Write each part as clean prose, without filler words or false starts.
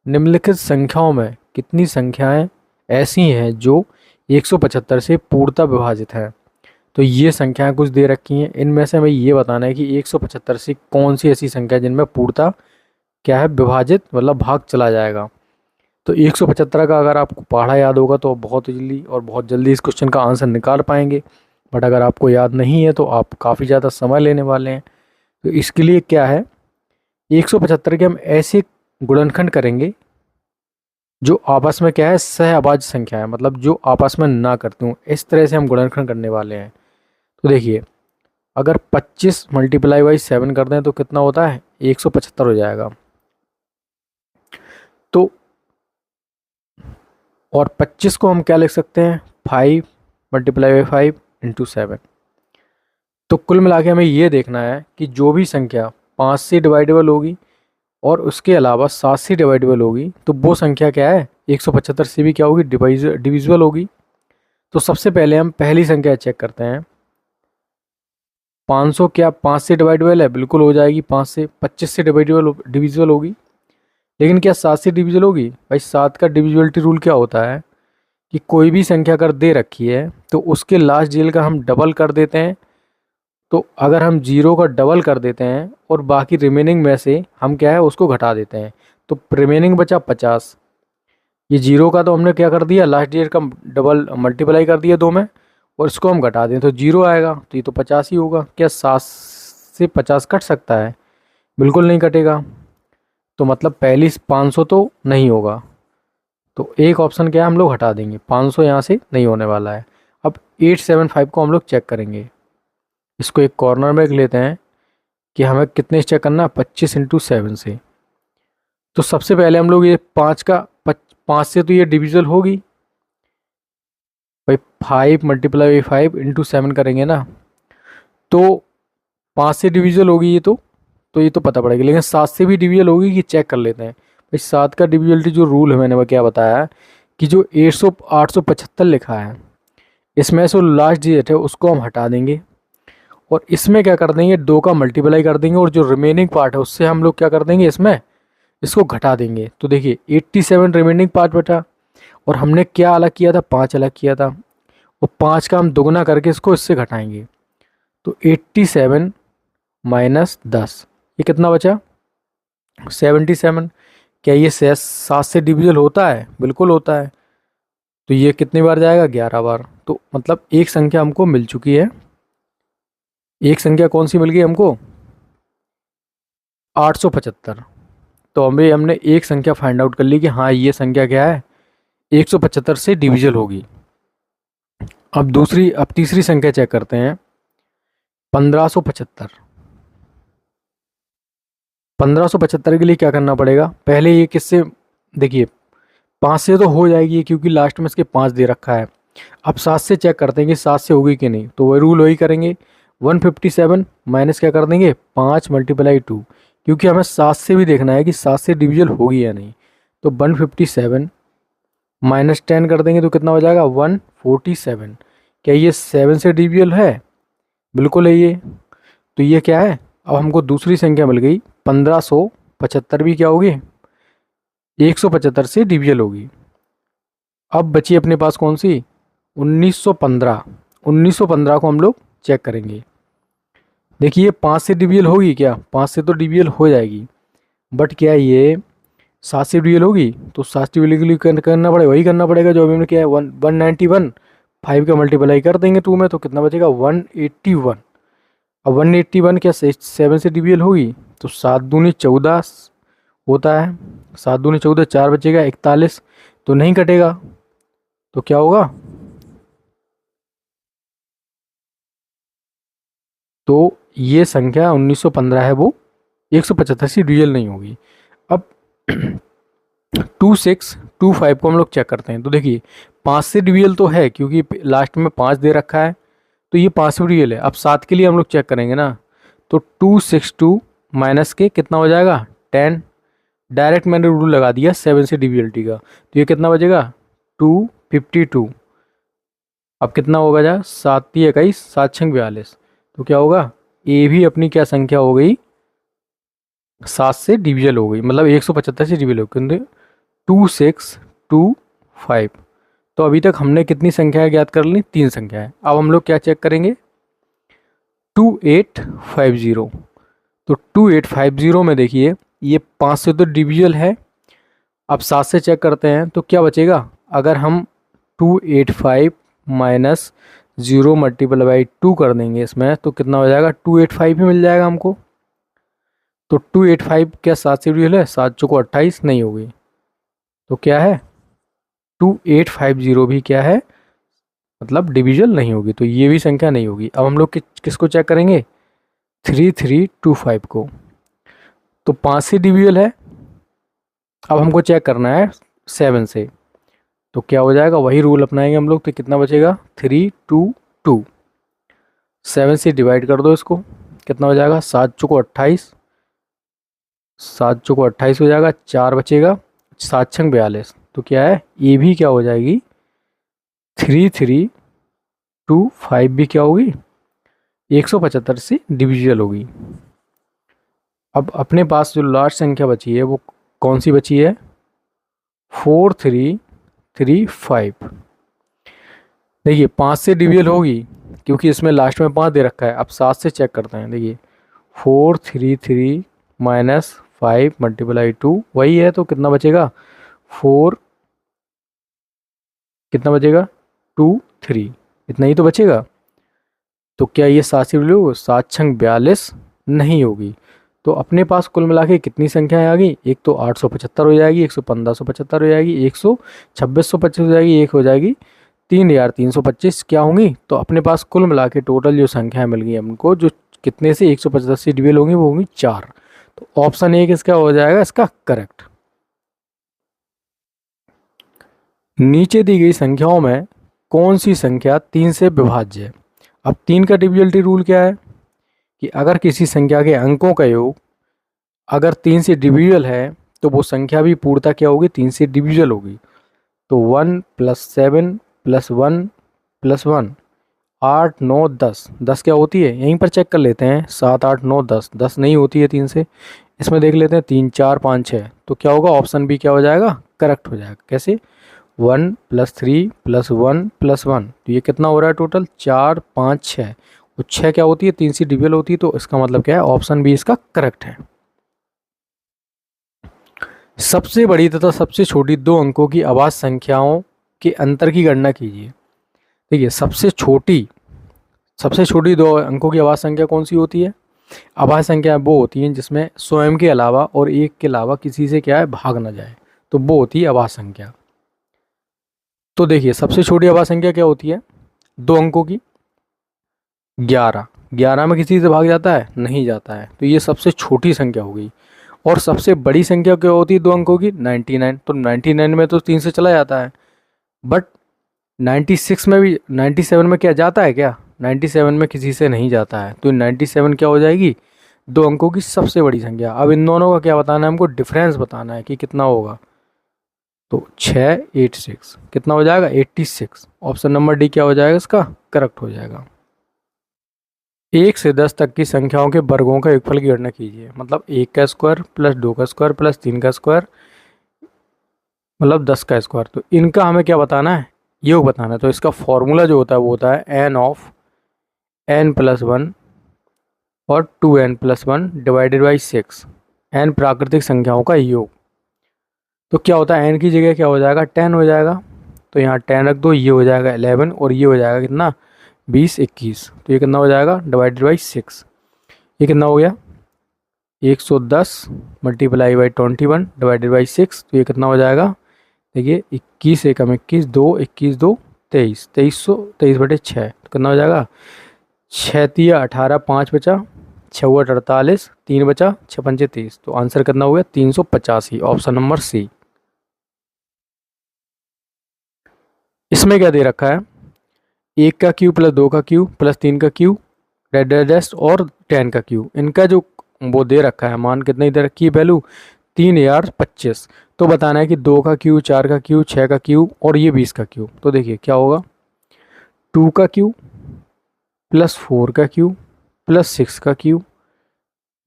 निम्नलिखित संख्याओं में कितनी संख्याएं ऐसी हैं जो 175 से पूर्णतः विभाजित हैं। तो ये संख्याएं कुछ दे रखी हैं, इनमें से हमें ये बताना है कि 175 से कौन सी ऐसी संख्या है जिनमें पूर्णतः क्या है, विभाजित मतलब भाग चला जाएगा। तो 175 का अगर आपको पढ़ा याद होगा तो बहुत जल्दी इस क्वेश्चन का आंसर निकाल पाएंगे। बट अगर आपको याद नहीं है तो आप काफ़ी ज़्यादा समय लेने वाले हैं। तो इसके लिए क्या है, 175 के हम ऐसे गुणनखंड करेंगे जो आपस में क्या है, सहअभाज्य संख्या है, मतलब जो आपस में ना करती हूँ, इस तरह से हम गुणनखंड करने वाले हैं। तो देखिए, अगर 25 मल्टीप्लाई बाई 7 कर दें तो कितना होता है, 175 हो जाएगा। तो और 25 को हम क्या लिख सकते हैं, 5 मल्टीप्लाई बाई 5 इंटू 7। तो कुल मिला के हमें ये देखना है कि जो भी संख्या 5 से डिवाइडेबल होगी और उसके अलावा 7 से डिवाइडेबल होगी तो वो संख्या क्या है, 175 से भी क्या होगी, डिविजिबल होगी। तो सबसे पहले हम पहली संख्या चेक करते हैं। 500 क्या 5 से डिवाइडेबल है, बिल्कुल हो जाएगी 5 से। 25 से डिविजिबल होगी, लेकिन क्या 7 से डिविजिबल होगी, भाई 7 का डिविजिबिलिटी रूल क्या होता है कि कोई भी संख्या अगर दे रखी है तो उसके लास्ट डिजिट का हम डबल कर देते हैं। तो अगर हम 0 का डबल कर देते हैं और बाकी रिमेनिंग में से हम क्या है उसको घटा देते हैं, तो रिमेनिंग बचा 50। ये 0 का तो हमने क्या कर दिया, लास्ट डिजिट का डबल मल्टीप्लाई कर दिया 2 में, और इसको हम घटा दें तो 0 आएगा, तो ये तो 50 ही होगा। क्या 7 से 50 कट सकता है, बिल्कुल नहीं कटेगा। तो मतलब पहली 500 तो नहीं होगा, तो एक ऑप्शन क्या है, हम लोग हटा देंगे, 500 यहाँ से नहीं होने वाला है। अब 875 को हम लोग चेक करेंगे। इसको एक कॉर्नर में रख लेते हैं कि हमें कितने से चेक करना है, 25 इंटू 7 से। तो सबसे पहले हम लोग ये 5 से तो ये डिविजल होगी भाई, 5 मल्टीप्लाई बाई 5 इंटू 7 करेंगे ना, तो 5 से डिविजल होगी ये तो ये तो पता पड़ेगा, लेकिन 7 से भी डिविजल होगी कि चेक कर लेते हैं। भाई 7 का डिविजलिटी जो रूल है मैंने वो क्या बताया कि जो 875 लिखा है इसमें से लास्ट डिजिट है उसको हम हटा देंगे, और इसमें क्या कर देंगे, 2 का मल्टीप्लाई कर देंगे, और जो रिमेनिंग पार्ट है उससे हम लोग क्या कर देंगे, इसमें इसको घटा देंगे। तो देखिए 87 रिमेनिंग पार्ट बचा, और हमने क्या अलग किया था, 5 अलग किया था, और 5 का हम दुगना करके इसको इससे घटाएंगे। तो 87 माइनस 10, ये कितना बचा, 77। क्या ये 7 से डिविजल होता है, बिल्कुल होता है। तो ये कितनी बार जाएगा, 11 बार। तो मतलब एक संख्या हमको मिल चुकी है। एक संख्या कौन सी मिल गई हमको, 875। तो हमने एक संख्या फाइंड आउट कर ली कि हाँ ये संख्या क्या है, 175 से डिविजल होगी। अब तीसरी संख्या चेक करते हैं, 1575। 1575 के लिए क्या करना पड़ेगा, पहले ये किससे, देखिए 5 से तो हो जाएगी क्योंकि लास्ट में इसके 5 दे रखा है। अब 7 से चेक करते हैं कि 7 से होगी कि नहीं, तो वही रूल वही करेंगे, 157 माइनस क्या कर देंगे, 5 मल्टीप्लाई 2, क्योंकि हमें 7 से भी देखना है कि 7 से डिविजल होगी या नहीं। तो 157 माइनस 10 कर देंगे तो कितना हो जाएगा, 147। क्या ये 7 से डिविजल है, बिल्कुल है ये। तो ये क्या है, अब हमको दूसरी संख्या मिल गई, 1575 भी क्या होगी, 175 से डिविजल होगी। अब बची अपने पास कौन सी, 1915। 1915 को हम लोग चेक करेंगे। देखिए 5 से डिविजल होगी क्या, 5 से तो डिविजल हो जाएगी, बट क्या ये 7 से डिविजल होगी, तो 7 से डिविजल करना पड़ेगा, वही करना पड़ेगा जो अभी हमने किया है, 191। 5 का मल्टीप्लाई कर देंगे 2 में तो कितना बचेगा, 181। अब 181 क्या 7 से डिविजल होगी, तो 7 दूनी 14 होता है, 7 दूनी 14, 4 बचेगा 41, तो नहीं कटेगा। तो क्या होगा, तो ये संख्या 1915 है वो 175 से डिविजल नहीं होगी। अब 2625 को हम लोग चेक करते हैं। तो देखिए 5 से डिविजल तो है क्योंकि लास्ट में 5 दे रखा है, तो ये 5 से डिविजल है। अब 7 के लिए हम लोग चेक करेंगे ना, तो 262 माइनस के कितना हो जाएगा, 10। डायरेक्ट मैंने रूल लगा दिया 7 से डिविजलिटी का, तो ये कितना बचेगा, 252। अब कितना होगा, जा 7 × 21, 7 × 6 42, तो क्या होगा, ये भी अपनी क्या संख्या हो गई, 7 से डिविजल हो गई, मतलब 175 से डिविजल हो गई। 2625। तो अभी तक हमने कितनी संख्याएं ज्ञात कर ली? 3 संख्याएं। अब हम लोग क्या चेक करेंगे? 2850। तो 2850 में देखिए ये 5 से तो डिविजल है। अब 7 से चेक करते हैं तो क्या बचेगा? अगर हम 285 माइनस 0 मल्टीपल बाई 2 कर देंगे इसमें तो कितना हो जाएगा? 285 ही मिल जाएगा हमको। तो 285 क्या 7 से डिविजल है? 7 चौको 28 नहीं होगी। तो क्या है? 2850 भी क्या है? मतलब डिविजल नहीं होगी, तो ये भी संख्या नहीं होगी। अब हम लोग किसको चेक करेंगे? 3325 को। तो 5 से डिविजल है। अब हमको चेक करना है 7 से। तो क्या हो जाएगा? वही रूल अपनाएंगे हम लोग। तो कितना बचेगा? 322। 7 से डिवाइड कर दो इसको, कितना हो जाएगा? 7 चौको 28, 7 चौको 28 हो जाएगा। 4 बचेगा, 7 छंग 42। तो क्या है? ये भी क्या हो जाएगी? 3325 भी क्या होगी? 175 से डिविजिबल होगी। अब अपने पास जो लास्ट संख्या बची है वो कौन सी बची है? 4335। देखिए 5 से डिविजल होगी क्योंकि इसमें लास्ट में 5 दे रखा है। अब 7 से चेक करते हैं। देखिए 433 माइनस 5 मल्टीप्लाई 2 वही है, तो कितना बचेगा? 4 कितना बचेगा? 23, इतना ही तो बचेगा। तो क्या ये 7 से डिविजल होगी? 7 छंग 42 नहीं होगी। तो अपने पास कुल मिला के कितनी संख्याएं आ गई? एक तो 875 हो जाएगी, 1575 हो जाएगी, 2625 हो जाएगी, एक हो जाएगी 3325 क्या होंगी? तो अपने पास कुल मिला के टोटल जो संख्याएं मिल गई हमको, जो कितने से 175 से डिविजल होंगी, वो होंगी 4। तो ऑप्शन ए किसका हो जाएगा इसका करेक्ट। नीचे दी गई संख्याओं में कौन सी संख्या 3 से विभाज्य है? अब 3 का डिविजिबिलिटी रूल क्या है कि अगर किसी संख्या के अंकों का योग अगर 3 से डिविजिबल है तो वो संख्या भी पूर्णतः क्या होगी? 3 से डिविजिबल होगी। तो 1 + 7 + 1 + 1 8 9 10 10 क्या होती है? यहीं पर चेक कर लेते हैं। 7 8 9 10 10 नहीं होती है 3 से। इसमें देख लेते हैं 3 4 5 6। तो क्या होगा? ऑप्शन बी क्या हो जाएगा? करेक्ट हो जाएगा। कैसे? 1 + 3 + 1 + 1। तो ये कितना हो रहा है टोटल? 4 5 6। और 6 क्या होती है? 3 से डिविजिबल होती है। तो इसका मतलब क्या है? ऑप्शन बी इसका करेक्ट है। सबसे बड़ी तथा सबसे छोटी 2 अंकों की अभाज्य संख्याओं के अंतर की गणना कीजिए। देखिए सबसे छोटी 2 अंकों की अभाज्य संख्या कौन सी होती है? अभाज्य संख्या वो होती हैं जिसमें स्वयं के अलावा और एक के अलावा किसी से क्या है? भाग ना जाए, तो वो होती है अभाज्य संख्या। तो देखिए सबसे छोटी अभाज्य संख्या क्या होती है 2 अंकों की? 11। 11 में किसी से भाग जाता है? नहीं जाता है, तो ये सबसे छोटी संख्या हो गई। और सबसे बड़ी संख्या क्या होती है 2 अंकों की? 99। तो 99 में तो 3 से चला जाता है, बट 96 में भी 97 में क्या जाता है क्या? 97 में किसी से नहीं जाता है, तो 97 क्या हो जाएगी? 2 अंकों की सबसे बड़ी संख्या। अब इन दोनों का क्या बताना है हमको? डिफरेंस बताना है कि कितना होगा। तो 686 कितना हो जाएगा? 86। ऑप्शन नंबर डी क्या हो जाएगा इसका? करेक्ट हो जाएगा। 1 से 10 तक की संख्याओं के वर्गों का योगफल की गणना कीजिए। मतलब 1 का स्क्वायर प्लस 2 का स्क्वायर प्लस 3 का स्क्वायर मतलब 10 का स्क्वायर। तो इनका हमें क्या बताना है? योग बताना है। तो इसका फॉर्मूला जो होता है वो होता है n/n+1 और 2n+1 डिवाइडेड बाई 6। n प्राकृतिक संख्याओं का योग। तो क्या होता है? n की जगह क्या हो जाएगा? 10 हो जाएगा। तो यहाँ 10 रख दो, ये हो जाएगा 11 और ये हो जाएगा कितना? 20 21। तो ये कितना हो जाएगा? Divided by 6। ये कितना हो गया? 110 मल्टीप्लाई बाई 21 डिवाइडेड बाई 6। तो ये कितना हो जाएगा? देखिए 21 एकम 21 2 21 2 23 2323/6। तो कितना हो जाएगा? 6 तिया 18 5 बचा, 6 48 3 बचा, 6 पंचे 30। तो आंसर कितना हो गया? 385। Option number C. इसमें क्या दे रखा है? 1 का क्यूब प्लस 2 का क्यूब प्लस 3 का क्यूब रेस्ट और 10 का क्यूब। इनका जो वो दे रखा है मान कितनी दे रखी है? वैल्यू 3025। तो बताना है कि 2 का क्यूब 4 का क्यूब 6 का क्यूब और ये 20 का क्यूब। तो देखिए क्या होगा? 2 का क्यूब प्लस 4 का क्यूब प्लस 6 का क्यूब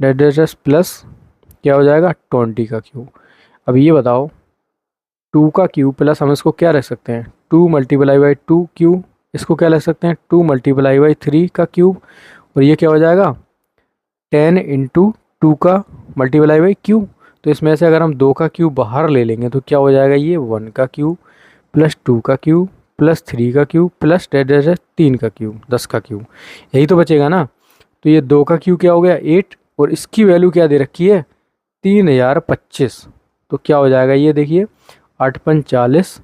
रेस्ट प्लस क्या हो जाएगा? 20 का क्यूब। अब ये बताओ टू का क्यूब प्लस हम इसको क्या रख सकते हैं, 2 मल्टीप्लाई बाई 2 क्यूब, इसको क्या रख सकते हैं 2 मल्टीप्लाई बाई 3 का क्यूब, और ये क्या हो जाएगा 10 इंटू 2 का मल्टीप्लाई बाई क्यूब। तो इसमें से अगर हम 2 का क्यूब बाहर ले लेंगे तो क्या हो जाएगा, ये 1 का क्यूब प्लस 2 का क्यूब प्लस 3 का क्यूब प्लस 3 का क्यूब, 10 का क्यूब, यही तो बचेगा ना। तो ये 2 का क्यूब क्या हो गया 8, और इसकी वैल्यू क्या दे रखी है 3025। तो क्या हो जाएगा ये देखिए 8 पंच 40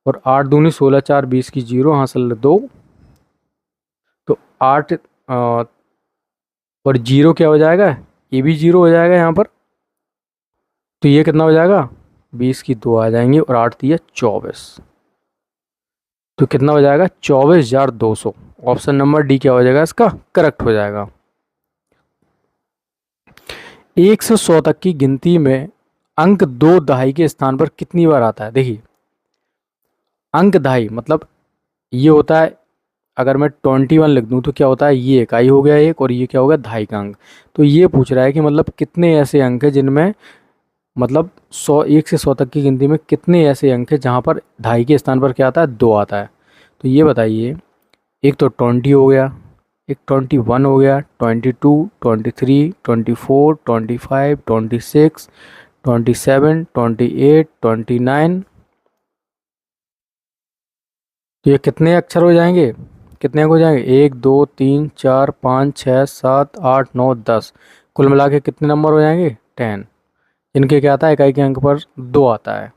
और 8 दूनी 16, 4 20 की 0, हासिल 2, तो 8 और 0 क्या हो जाएगा, ये भी 0 हो जाएगा यहाँ पर। तो ये कितना हो जाएगा 20 की 2 आ जाएंगी और 8 दिया 24, तो कितना हो जाएगा 24,200। ऑप्शन नंबर डी क्या हो जाएगा इसका करेक्ट हो जाएगा। 1 से 100 तक की गिनती में अंक 2 दहाई के स्थान पर कितनी बार आता है। देखिए अंक दहाई मतलब ये होता है, अगर मैं 21 लिख दूं तो क्या होता है, ये इकाई हो गया एक और ये क्या हो गया दहाई का अंक। तो ये पूछ रहा है कि मतलब कितने ऐसे अंक हैं जिनमें मतलब 1 से 100 तक की गिनती में कितने ऐसे अंक हैं जहाँ पर दहाई के स्थान पर क्या आता है 2 आता है। तो ये बताइए, एक तो 20 हो गया, एक 21 हो गया, 22, 23, 24, 25, 26, 27, 28, 29। तो ये कितने अक्षर हो जाएंगे, कितने अंक हो जाएंगे 1 2 3 4 5 6 7 8 9 10, कुल मिला के कितने नंबर हो जाएंगे 10, इनके क्या आता है इकाई के अंक पर 2 आता है।